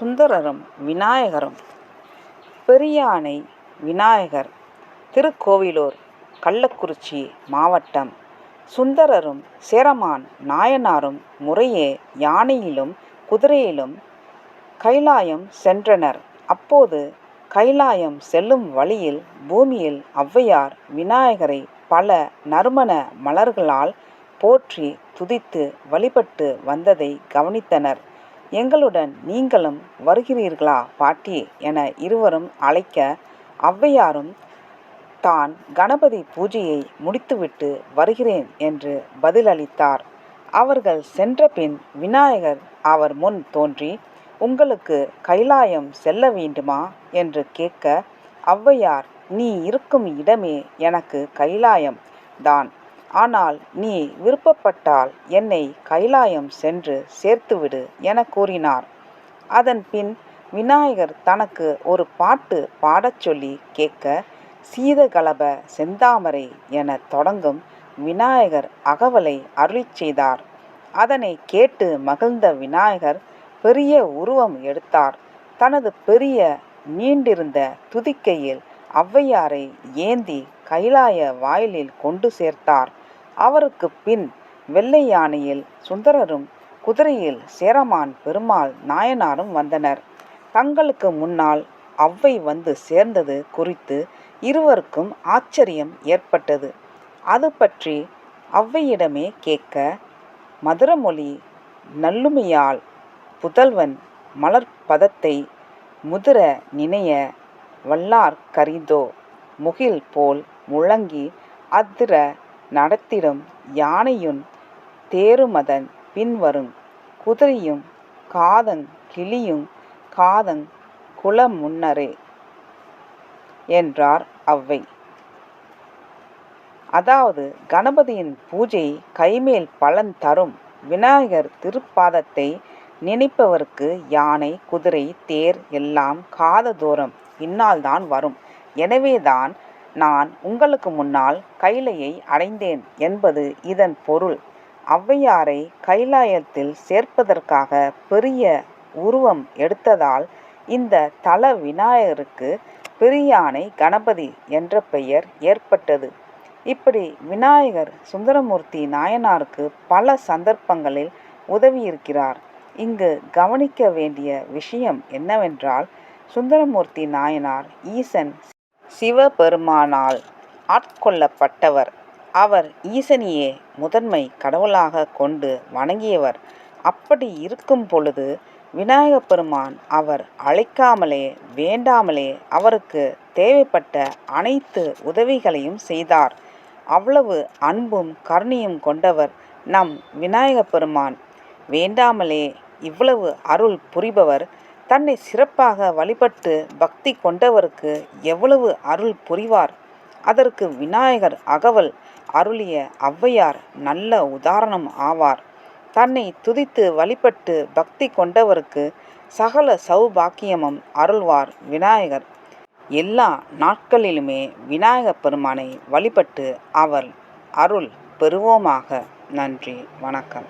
சுந்தரரும் விநாயகரும். பெரியானை விநாயகர் திருக்கோவிலூர், கள்ளக்குறிச்சி மாவட்டம். சுந்தரரும் சேரமான் நாயனாரும் முறையே யானையிலும் குதிரையிலும் கைலாயம் சென்றனர். அப்போது கைலாயம் செல்லும் வழியில் பூமியில் ஔவையார் விநாயகரை பல நறுமண மலர்களால் போற்றி துதித்து வழிபட்டு வந்ததை கவனித்தனர். எங்களுடன் நீங்களும் வருகிறீர்களா பாட்டி என இருவரும் அழைக்க, ஔவையாரும் தான் கணபதி பூஜையை முடித்துவிட்டு வருகிறேன் என்று பதிலளித்தார். அவர்கள் சென்ற பின் விநாயகர் அவர் முன் தோன்றி, உங்களுக்கு கைலாயம் செல்ல வேண்டுமா என்று கேட்க, ஔவையார், நீ இருக்கும் இடமே எனக்கு கைலாயம் தான். ஆனால் நீ விருப்பப்பட்டால் என்னை கைலாயம் சென்று சேர்த்துவிடு என கூறினார். அதன் பின் விநாயகர் தனக்கு ஒரு பாட்டு பாடச் சொல்லி கேட்க, சீதகலப செந்தாமரை என தொடங்கும் விநாயகர் அகவலை அருளிச் செய்தார். அதனை கேட்டு மகிழ்ந்த விநாயகர் பெரிய உருவம் எடுத்தார். தனது பெரிய நீண்டிருந்த துதிக்கையில் ஔவையாரை ஏந்தி கைலாய வாயிலில் கொண்டு சேர்த்தார். அவருக்கு பின் வெள்ளை யானையில் சுந்தரரும் குதிரையில் சேரமான் பெருமாள் நாயனாரும் வந்தனர். தங்களுக்கு முன்னால் ஔவை வந்து சேர்ந்தது குறித்து இருவருக்கும் ஆச்சரியம் ஏற்பட்டது. அது பற்றி ஔவையிடமே கேட்க, மதுரமொழி நல்லுமையால் புதல்வன் மலர்பதத்தை முதிர நினைய வல்லார் கரிதோ முகில் போல் முழங்கி அதிர நடத்திடும் யானையுன் தேருமதன் பின்வரும் குதிரையும் காதங் கிளியும் காதங் குலமுன்னரே என்றார் ஔவை. அதாவது கணபதியின் பூஜை கைமேல் பலன் தரும். விநாயகர் திருப்பாதத்தை நினைப்பவருக்கு யானை குதிரை தேர் எல்லாம் காத தூரம் பின்னால்தான் வரும். எனவேதான் நான் உங்களுக்கு முன்னால் கைலையை அடைந்தேன் என்பது இதன் பொருள். ஔவையாரை கைலாயத்தில் சேர்ப்பதற்காக பெரிய உருவம் எடுத்ததால் இந்த தல விநாயகருக்கு பெரியானை கணபதி என்ற பெயர் ஏற்பட்டது. இப்படி விநாயகர் சுந்தரமூர்த்தி நாயனாருக்கு பல சந்தர்ப்பங்களில் உதவியிருக்கிறார். இங்கு கவனிக்க வேண்டிய விஷயம் என்னவென்றால், சுந்தரமூர்த்தி நாயனார் ஈசன் சிவபெருமானால் ஆட்கொள்ளப்பட்டவர். அவர் ஈசனையே முதன்மை கடவுளாக கொண்டு வணங்கியவர். அப்படி இருக்கும் பொழுது விநாயகப் பெருமான் அவர் அழைக்காமலே வேண்டாமலே அவருக்கு தேவைப்பட்ட அனைத்து உதவிகளையும் செய்தார். அவ்வளவு அன்பும் கருணையும் கொண்டவர் நம் விநாயகப் பெருமான். வேண்டாமலே இவ்வளவு அருள் புரிபவர் தன்னை சிறப்பாக வழிபட்டு பக்தி கொண்டவருக்கு எவ்வளவு அருள் புரிவார். அதற்கு விநாயகர் அகவல் அருளிய ஔவையார் நல்ல உதாரணம் ஆவார். தன்னை துதித்து வழிபட்டு பக்தி கொண்டவருக்கு சகல சௌபாக்கியமும் அருள்வார் விநாயகர். எல்லா நாட்களிலுமே விநாயகப் பெருமானை வழிபட்டு அவர் அருள் பெறுவோமாக. நன்றி, வணக்கம்.